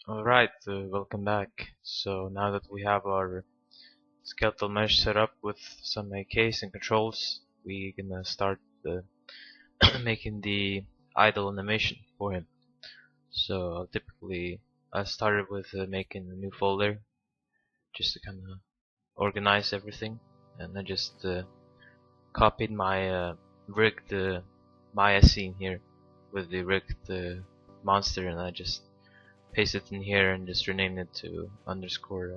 Alright, welcome back. So now that we have our skeletal mesh set up with some AKs and controls, we're gonna start making the idle animation for him. So typically I started with making a new folder just to kind of organize everything, and I just copied my rigged Maya scene here with the rigged monster, and I just paste it in here and just rename it to underscore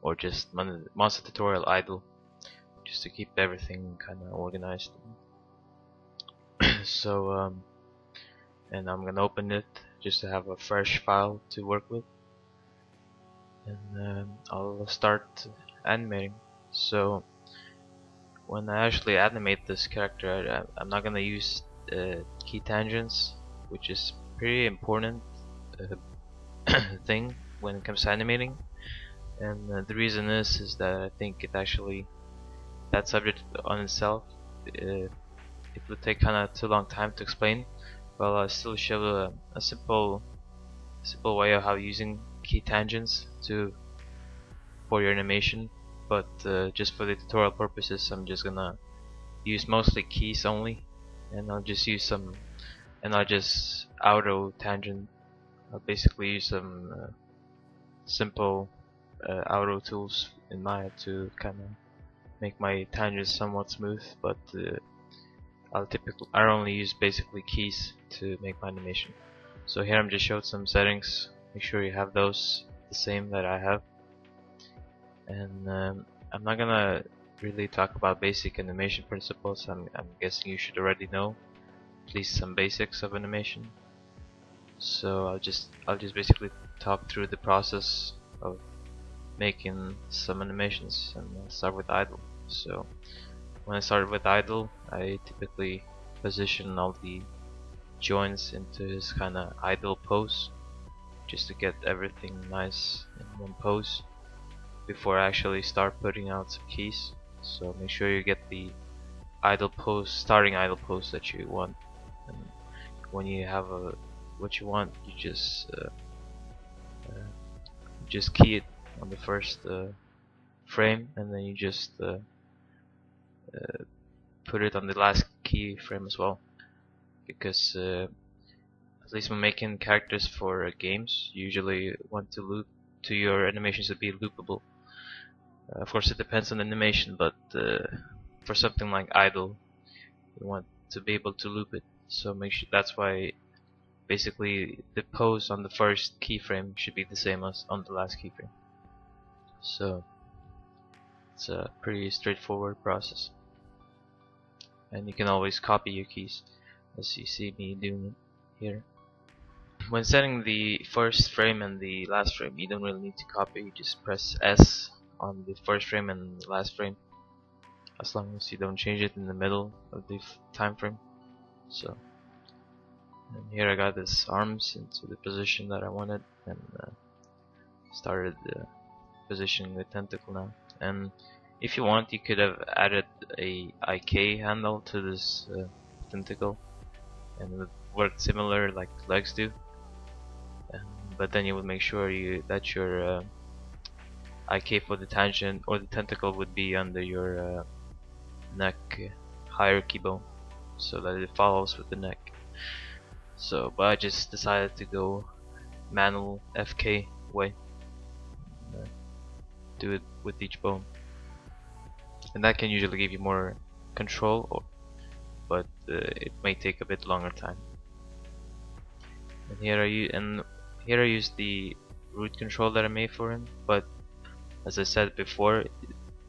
or just monster tutorial idle, just to keep everything kind of organized. So and I'm gonna open it just to have a fresh file to work with, and I'll start animating. So when I actually animate this character, I'm not gonna use key tangents, which is pretty important thing when it comes to animating. And the reason is that I think that subject on itself, it would take kind of too long time to explain. But I'll still show a simple way of how using key tangents for your animation. But just for the tutorial purposes, I'm just gonna use mostly keys only, and I'll just use some, and I'll just auto tangent. I'll basically use some simple auto tools in Maya to kind of make my tangents somewhat smooth, but I only use basically keys to make my animation. So here I'm just showing some settings. Make sure you have those the same that I have. And I'm not gonna really talk about basic animation principles. I'm guessing you should already know at least some basics of animation. So I'll just basically talk through the process of making some animations, and I'll start with idle. So when I start with idle, I typically position all the joints into this kind of idle pose, just to get everything nice in one pose before I actually start putting out some keys. So make sure you get the idle pose, starting idle pose that you want, and when you have what you want, you just key it on the first frame, and then you just put it on the last keyframe as well, because at least when making characters for games, you usually want to your animations to be loopable. Of course, it depends on the animation, but for something like idle, you want to be able to loop it. So make sure that's why basically the pose on the first keyframe should be the same as on the last keyframe. So it's a pretty straightforward process, and you can always copy your keys, as you see me doing it here. When setting the first frame and the last frame, you don't really need to copy. You just press S on the first frame and the last frame, as long as you don't change it in the middle of the time frame. So, and here I got this arms into the position that I wanted, and started positioning the tentacle now. And if you want, you could have added a IK handle to this tentacle, and it would work similar like legs do. But then you would make sure that your IK for the tangent or the tentacle would be under your neck hierarchy bone, so that it follows with the neck. So, but I just decided to go manual FK way, do it with each bone, and that can usually give you more control, but it may take a bit longer time. And here I use the root control that I made for him, but as I said before,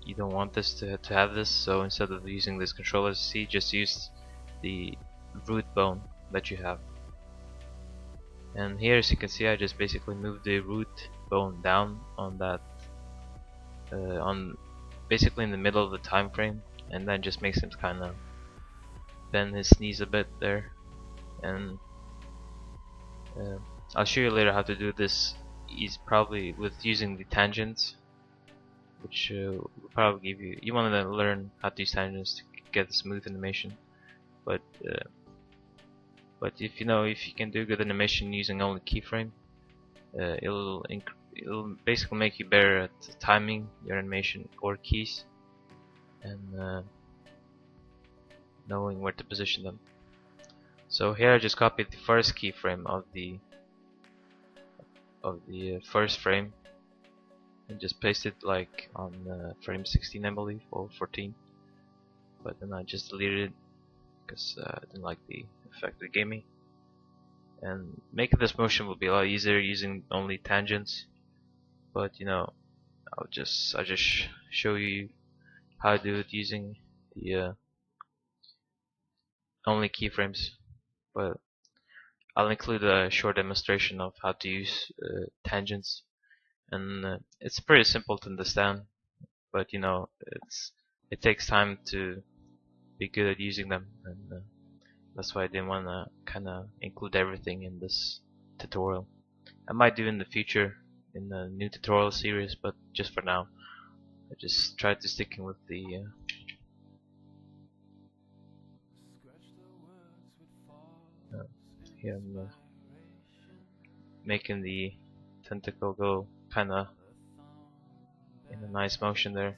you don't want this to have this, so instead of using this controller C, just use the root bone that you have. And here, as you can see, I just basically moved the root bone down on that on basically in the middle of the time frame, and then just makes him kind of bend his knees a bit there. And I'll show you later how to do this. Is probably with using the tangents, which will probably give you want to learn how to use tangents to get a smooth animation. But But if you can do good animation using only keyframe, it'll basically make you better at timing your animation or keys and knowing where to position them. So here I just copied the first keyframe of the first frame and just pasted like on frame 16, I believe, or 14. But then I just deleted it because I didn't like the effect it gave me. And making this motion will be a lot easier using only tangents. But I'll just show you how to do it using the only keyframes. But I'll include a short demonstration of how to use tangents, and it's pretty simple to understand. But it takes time to be good at using them, and that's why I didn't want to kind of include everything in this tutorial. I might do in the future in the new tutorial series, but just for now, I just tried to stick in with the here I'm making the tentacle go kind of in a nice motion there,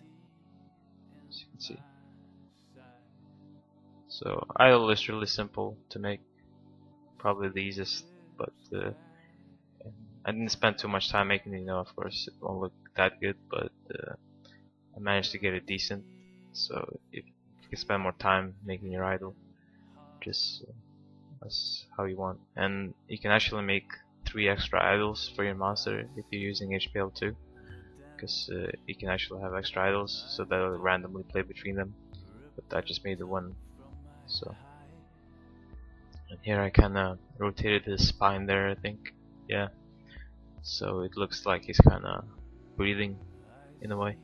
as you can see. So idle is really simple to make, probably the easiest, but I didn't spend too much time making it. Of course it won't look that good, but I managed to get it decent. So if you can spend more time making your idle, just that's how you want. And you can actually make 3 extra idles for your monster if you're using HPL2, because you can actually have extra idles, so that'll randomly play between them. But I just made the one. So, and here I kinda rotated his spine there, I think. Yeah. So it looks like he's kinda breathing in a way.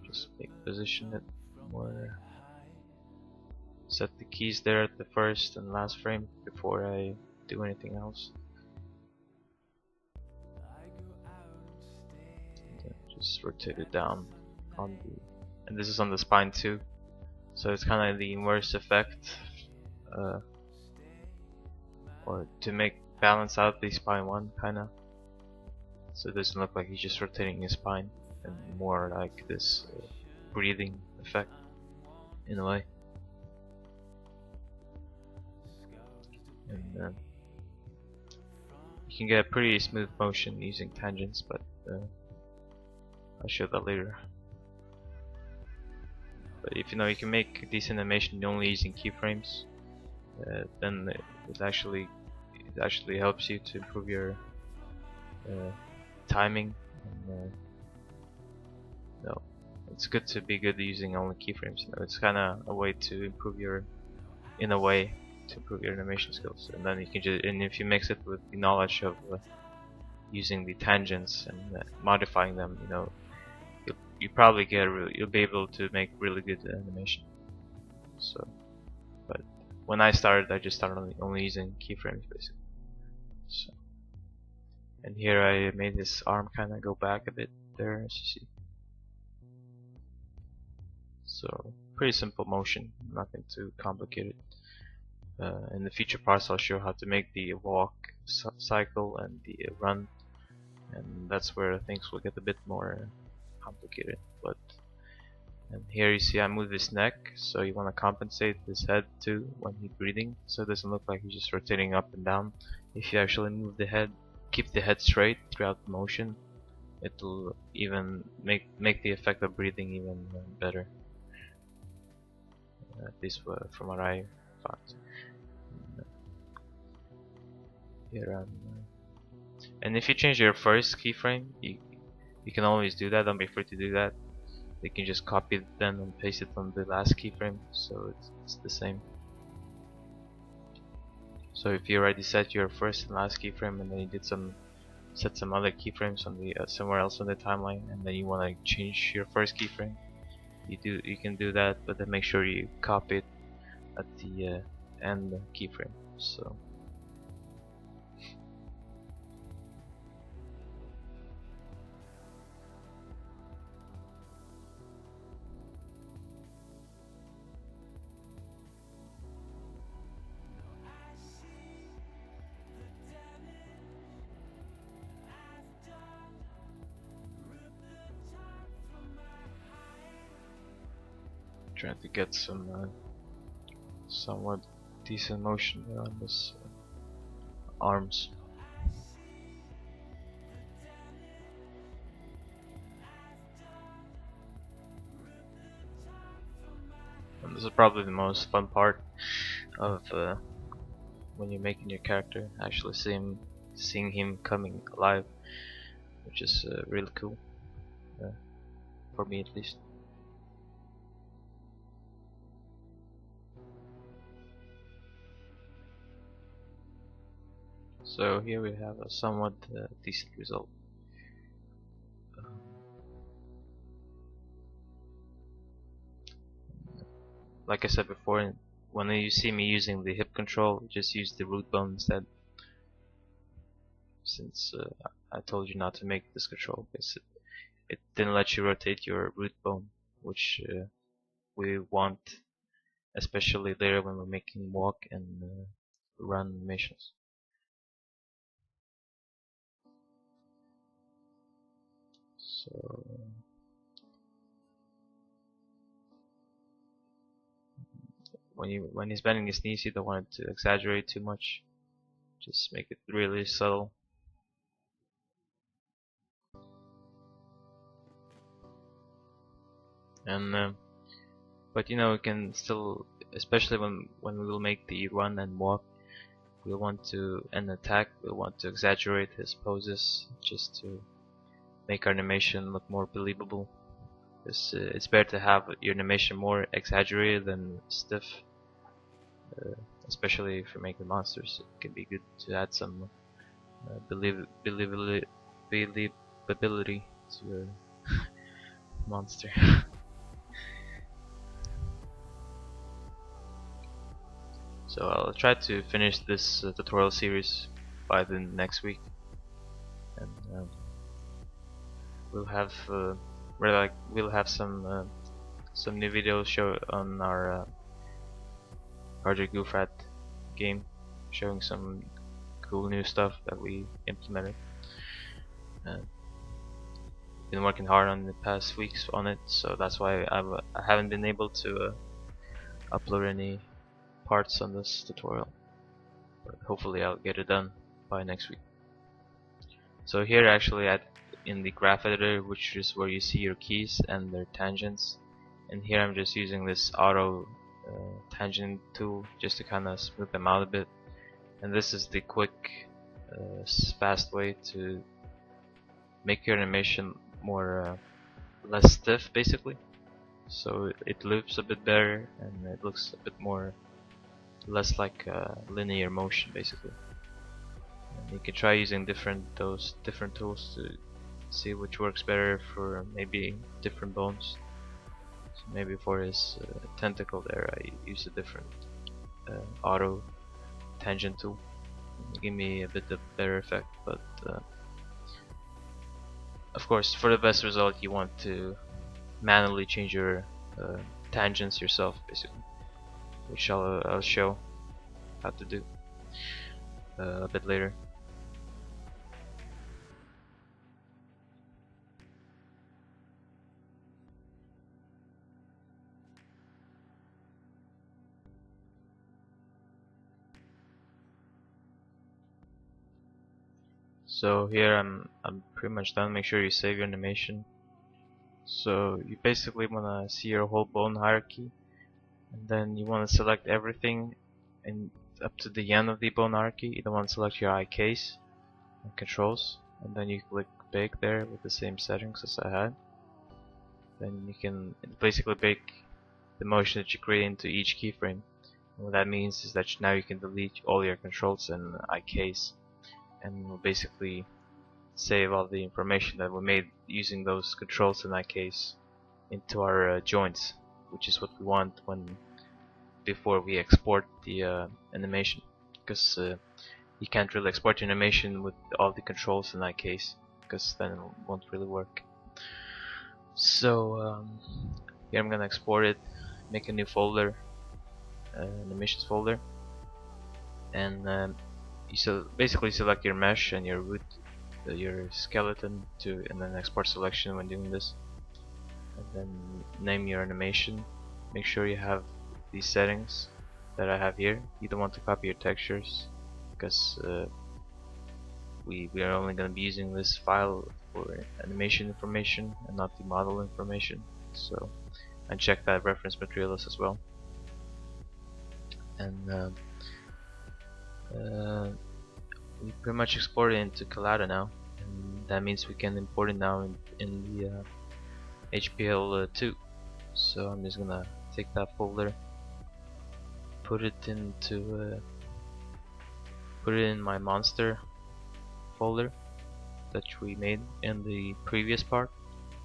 Just position it more. Set the keys there at the first and last frame before I do anything else. Just rotate it down on the, and this is on the spine too, so it's kind of the inverse effect, or to make balance out the spine one kind of, so it doesn't look like he's just rotating his spine, and more like this breathing effect in a way. And you can get a pretty smooth motion using tangents, but I'll show that later. But if you can make a decent animation only using keyframes, then it actually helps you to improve your timing. And, it's good to be good at using only keyframes. It's kind of a way to improve your, animation skills. And then you can and if you mix it with the knowledge of using the tangents and modifying them, you probably you'll be able to make really good animation. So, but when I started, I just started only using keyframes basically. So, and here I made his arm kind of go back a bit there, as you see. So pretty simple motion, nothing too complicated. In the future parts, I'll show how to make the walk cycle and the run, and that's where things will get a bit more complicated. But and here you see I move his neck, so you want to compensate his head too when he's breathing, so it doesn't look like he's just rotating up and down. If you actually move the head, keep the head straight throughout the motion, it'll even make the effect of breathing even better. At least from what I found. Here and if you change your first keyframe, you can always do that. Don't be afraid to do that. You can just copy it then and paste it on the last keyframe, so it's the same. So if you already set your first and last keyframe, and then you did set some other keyframes on the somewhere else on the timeline, and then you want to change your first keyframe, you can do that, but then make sure you copy it at the end keyframe. So. Trying to get some somewhat decent motion on this arms. And this is probably the most fun part of when you're making your character, actually seeing him coming alive, which is really cool, for me at least. So here we have a somewhat decent result. Like I said before, when you see me using the hip control, just use the root bone instead, since I told you not to make this control because it didn't let you rotate your root bone, which we want, especially later when we're making walk and run animations. So when he's bending his knees, you don't want it to exaggerate too much. Just make it really subtle. And but you know, we can still, especially when we will make the run and walk, we want to and attack. We want to exaggerate his poses just to make our animation look more believable. Because it's better to have your animation more exaggerated than stiff. Especially if you're making monsters, it can be good to add some believability to your monster. So I'll try to finish this tutorial series by the next week, and we'll have some new videos show on our Project Goofrat game, showing some cool new stuff that we implemented. Been working hard on the past weeks on it, so that's why I haven't been able to upload any parts on this tutorial, but hopefully I'll get it done by next week. So here actually in the graph editor, which is where you see your keys and their tangents, and here I'm just using this auto tangent tool just to kind of smooth them out a bit, and this is the quick fast way to make your animation more less stiff, basically, so it loops a bit better and it looks a bit more less like linear motion, basically. And you can try using those different tools to see which works better for maybe different bones. So maybe for his tentacle there, I use a different auto tangent tool. Give me a bit of better effect, but of course, for the best result, you want to manually change your tangents yourself, basically, which I'll show how to do a bit later. So here I'm pretty much done. Make sure you save your animation. So you basically wanna see your whole bone hierarchy, and then you wanna select everything and up to the end of the bone hierarchy. You don't want to select your eye case and controls, and then you click bake there with the same settings as I had. Then you can basically bake the motion that you create into each keyframe. And what that means is that now you can delete all your controls and eye case, and we'll basically save all the information that we made using those controls in that case into our joints, which is what we want before we export the animation, because you can't really export your animation with all the controls in that case, because then it won't really work. So here I'm gonna export it, make a new folder, animations folder, and you basically select your mesh and your root, your skeleton, and then export selection when doing this, and then name your animation, make sure you have these settings that I have here. You don't want to copy your textures because we are only going to be using this file for animation information and not the model information. So, and check that reference materials as well. And we pretty much exported it into Collada now, and that means we can import it now in the HPL2. So I'm just gonna take that folder, put it in my monster folder that we made in the previous part,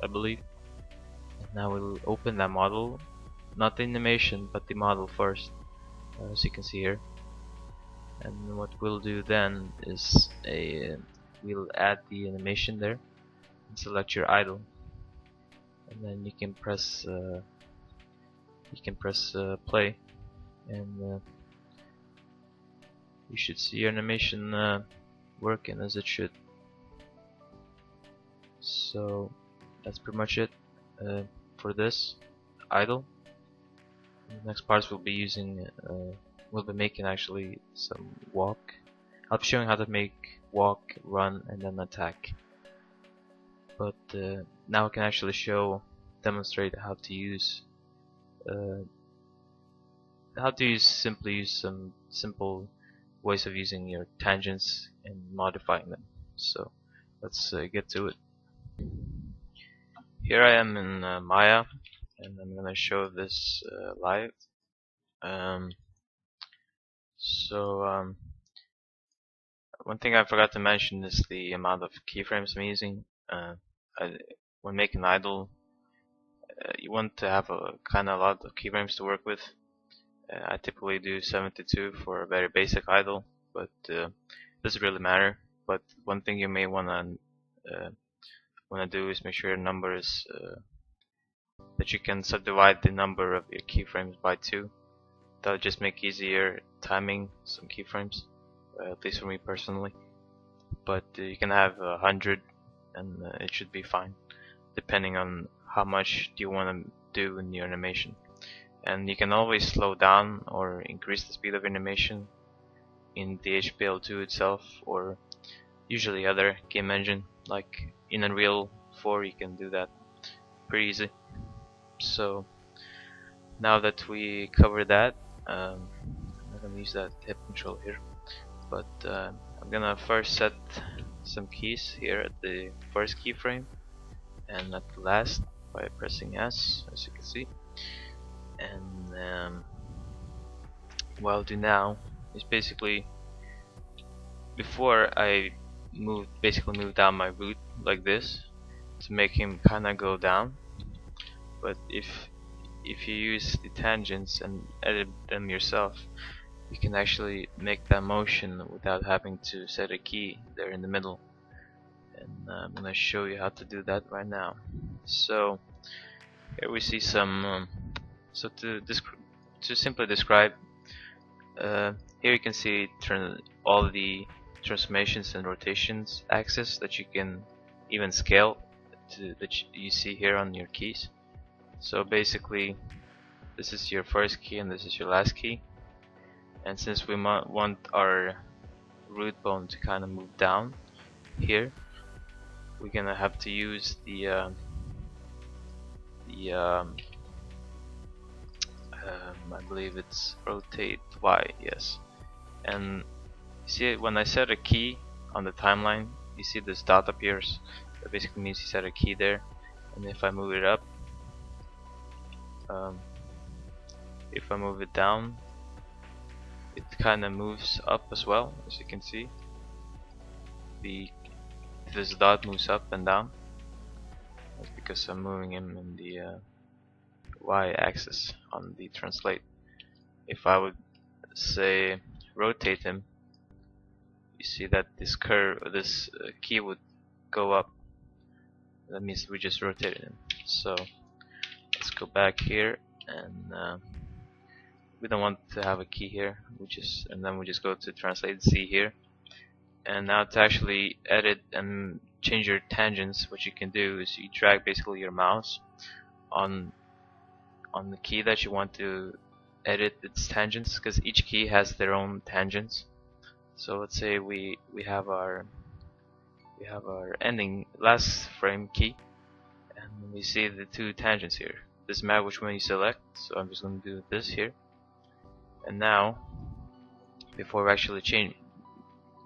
I believe. And now we'll open that model, not the animation but the model first, as you can see here. And what we'll do then is we'll add the animation there and select your idle, and then you can press play, and you should see your animation working as it should. So that's pretty much it for this idle. The next parts we'll be using we'll be making actually some walk. I'll be showing how to make walk, run, and then attack. But now I can actually demonstrate how to use simply use some simple ways of using your tangents and modifying them. So let's get to it. Here I am in Maya, and I'm gonna show this live. One thing I forgot to mention is the amount of keyframes I'm using. When making idle, you want to have a kind of lot of keyframes to work with. I typically do 72 for a very basic idle, but it doesn't really matter. But one thing you may wanna do is make sure your number is that you can subdivide the number of your keyframes by 2. That'll just make easier timing some keyframes, at least for me personally. But you can have 100 and it should be fine, depending on how much do you want to do in your animation. And you can always slow down or increase the speed of animation in the HPL2 itself, or usually other game engine like in Unreal 4 you can do that pretty easy. So now that we covered that, I'm not gonna use that hip control here, but I'm gonna first set some keys here at the first keyframe and at the last by pressing S, as you can see. And what I'll do now is basically, before I basically move down my root like this to make him kinda go down. But if you use the tangents and edit them yourself, you can actually make that motion without having to set a key there in the middle. And I'm gonna show you how to do that right now. So here we see some. So to simply describe, here you can see all the transformations and rotations axis that you can even scale that you see here on your keys. So basically, this is your first key and this is your last key. And since we want our root bone to kind of move down here, we're gonna have to use the I believe it's rotate Y, yes. And you see, when I set a key on the timeline, you see this dot appears. That basically means you set a key there. And if I move it up, if I move it down, it kind of moves up as well, as you can see. This dot moves up and down. That's because I'm moving him in the Y-axis on the translate. If I would say rotate him, you see that this key would go up. That means we just rotated him. So let's go back here, and we don't want to have a key here. And then we just go to translate Z here. And now to actually edit and change your tangents, what you can do is you drag basically your mouse on on the key that you want to edit its tangents, because each key has their own tangents. So let's say we have our ending last frame key, and we see the two tangents here. Doesn't matter which one you select, so I'm just going to do this here. And now, before we actually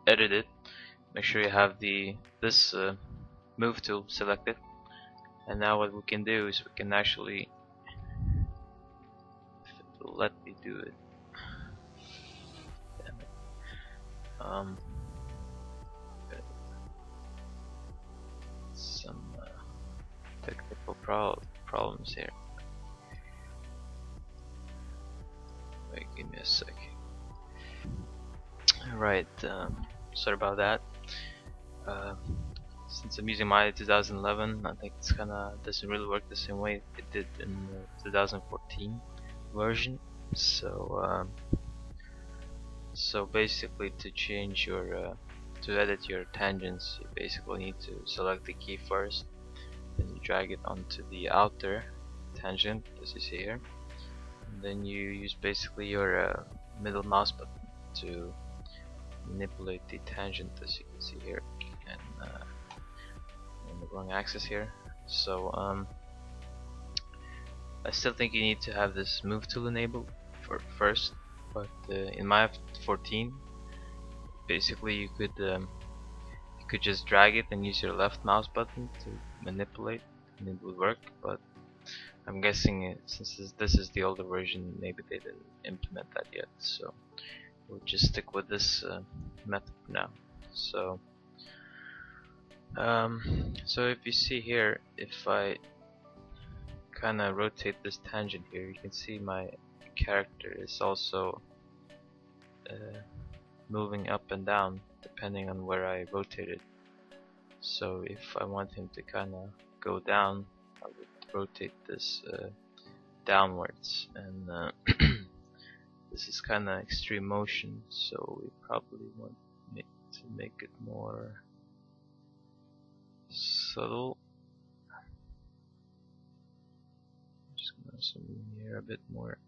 edit it, make sure you have this move tool selected. And now what we can do is we can actually, if it will let me do it. Damn it. Some technical problems here. Wait, give me a second. Alright, sorry about that. Since I'm using Maya 2011, I think it's kinda doesn't really work the same way it did in the 2014 version. So basically, to change your to edit your tangents, you basically need to select the key first, then you drag it onto the outer tangent, as you see here, and then you use basically your middle mouse button to manipulate the tangent, as you can see here, and in the wrong axis here. So I still think you need to have this move tool enabled first, but in Maya 14, basically you could just drag it and use your left mouse button to manipulate, and it would work. But I'm guessing since this is the older version, maybe they didn't implement that yet. So we'll just stick with this method for now. So if you see here, if I kind of rotate this tangent here, you can see my character is also moving up and down depending on where I rotate it. So if I want him to kind of go down, I would rotate this downwards, and this is kind of extreme motion, so we probably want to make it more subtle. Just gonna zoom in here a bit more,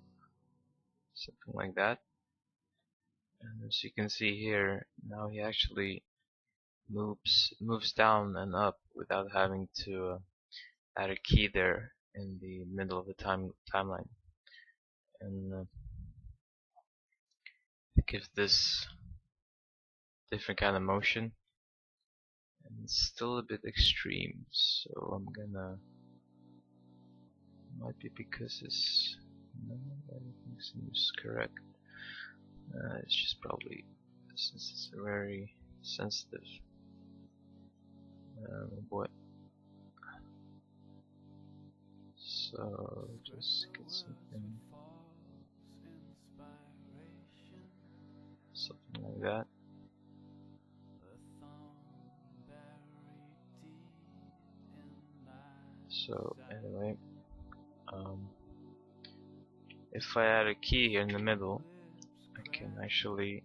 something like that. And as you can see here, now he actually moves down and up without having to add a key there in the middle of the timeline, and it gives this different kind of motion, and it's still a bit extreme. So I'm gonna, might be because everything seems correct. It's just probably since it's very sensitive. Boy. So just get something like that. So anyway, if I add a key here in the middle, I can actually,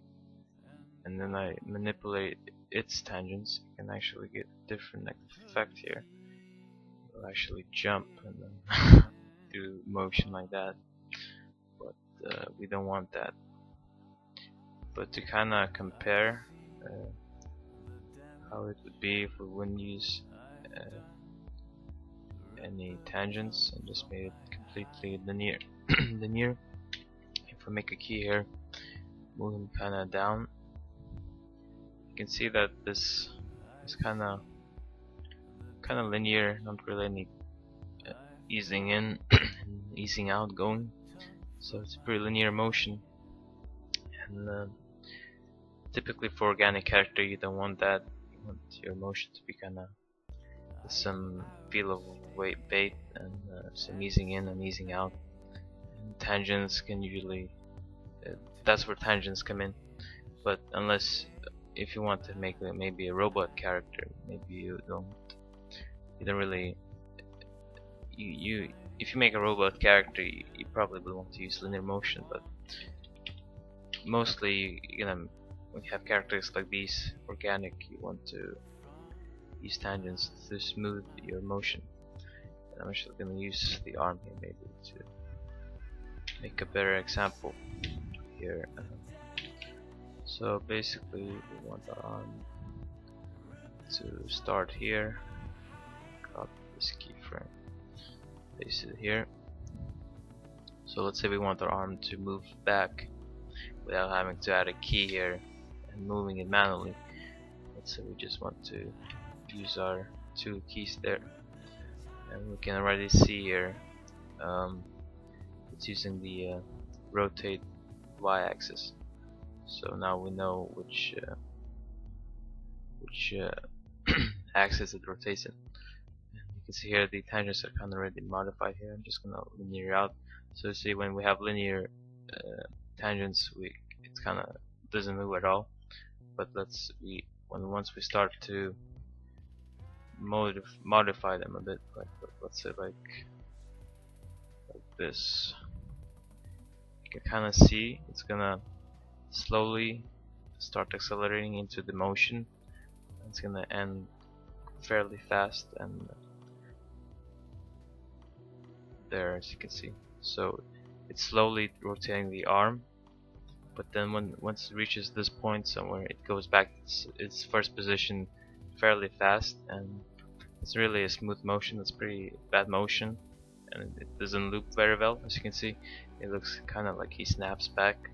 and then I manipulate its tangents, you can actually get a different effect here. It'll actually jump and then do motion like that, but we don't want that. But to kind of compare how it would be if we wouldn't use any tangents and just made it completely linear. If we make a key here, move him kind of down, you can see that this is kind of linear, not really any easing in and easing out going. So it's a pretty linear motion, and typically for organic character you don't want that. You want your motion to be kind of some feel of weight bait and some easing in and easing out. And tangents can usually that's where tangents come in. But unless if you want to make maybe a robot character, maybe you don't really if you make a robot character, you probably will want to use linear motion. But mostly when you have characters like these organic, you want to use tangents to smooth your motion. And I'm actually going to use the arm here maybe to make a better example here. So basically we want our arm to start here, copy this keyframe, paste it here. So let's say we want our arm to move back without having to add a key here and moving it manually. Let's say we just want to use our two keys there, and we can already see here it's using the rotate y-axis. So now we know which axis it rotates in. And you can see here the tangents are kind of already modified here. I'm just gonna linear out. So see, when we have linear tangents, it kind of doesn't move at all. But once we start to modify them a bit, like let's say like this, you can kind of see it's gonna slowly start accelerating into the motion. It's gonna end fairly fast, and there, as you can see. So it's slowly rotating the arm, but then once it reaches this point somewhere, it goes back to its first position fairly fast, and it's really a smooth motion. It's pretty bad motion, and it doesn't loop very well. As you can see, it looks kind of like he snaps back.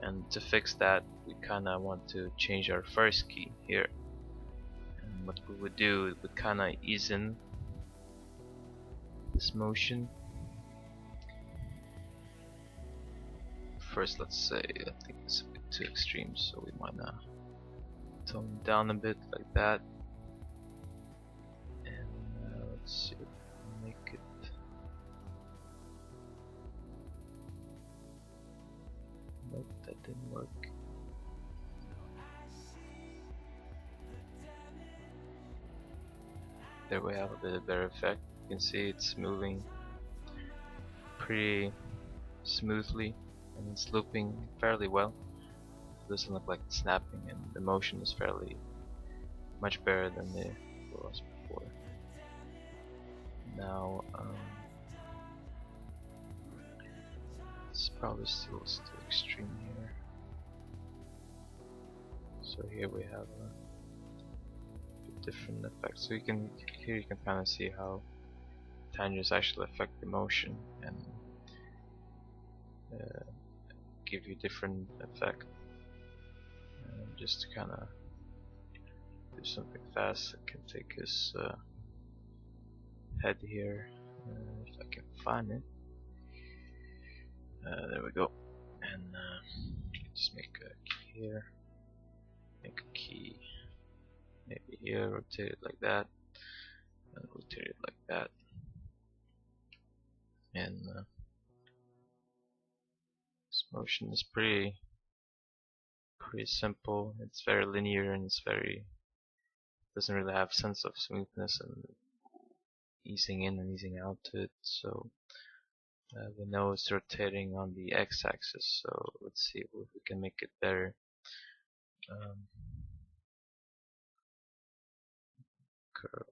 And to fix that, we kind of want to change our first key here. And what we would do, it would kind of ease in this motion. First, let's say, I think it's a bit too extreme, so we might not tone it down a bit like that. And let's see if we can make it. Nope, that didn't work. There we have a bit of better effect. You can see it's moving pretty smoothly, and it's looping fairly well. It doesn't look like it's snapping, and the motion is fairly much better than it was before. Now it's probably still too extreme here. So here we have a different effect. So here you can kind of see how tangents actually affect the motion and give you different effect. Just to kind of do something fast, I can take his head here, if I can find it. There we go. And just make a key here, make a key maybe here, rotate it like that, and rotate it like that. And this motion is pretty simple. It's very linear, and doesn't really have sense of smoothness and easing in and easing out to it. So we know it's rotating on the x-axis. So let's see if we can make it better. Curve.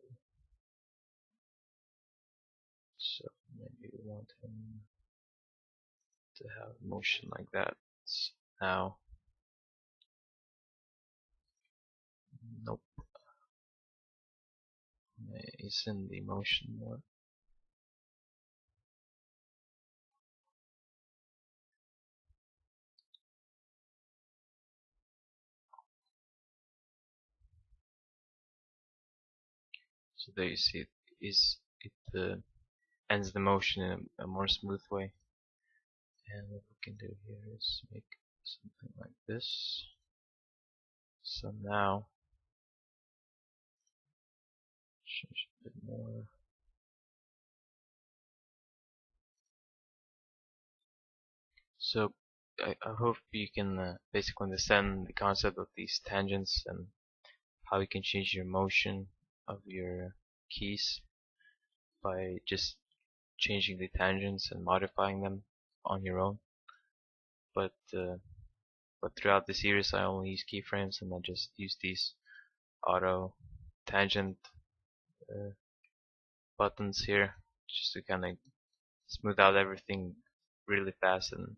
So maybe we want him to have motion like that. Now, nope. He's in the motion more. So there you see it ends the motion in a more smooth way. And what we can do here is make something like this. So now change a bit more. So I hope you can basically understand the concept of these tangents and how you can change your motion of your keys by just changing the tangents and modifying them on your own. But throughout the series I only use keyframes, and I just use these auto tangent buttons here just to kind of smooth out everything really fast, and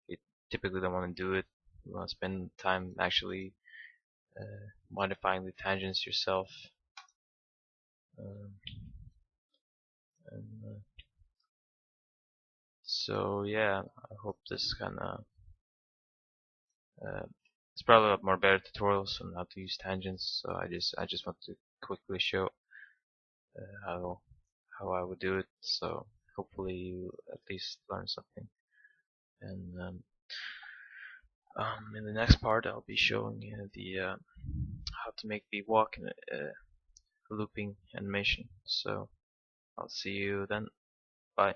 you typically don't want to do it. You want to spend time actually modifying the tangents yourself. Um, and so yeah, I hope this kind of it's probably a lot more better tutorials on how to use tangents. So I just want to quickly show how I would do it. So hopefully you at least learn something. And in the next part, I'll be showing you the how to make the walk in looping animation. So I'll see you then. Bye.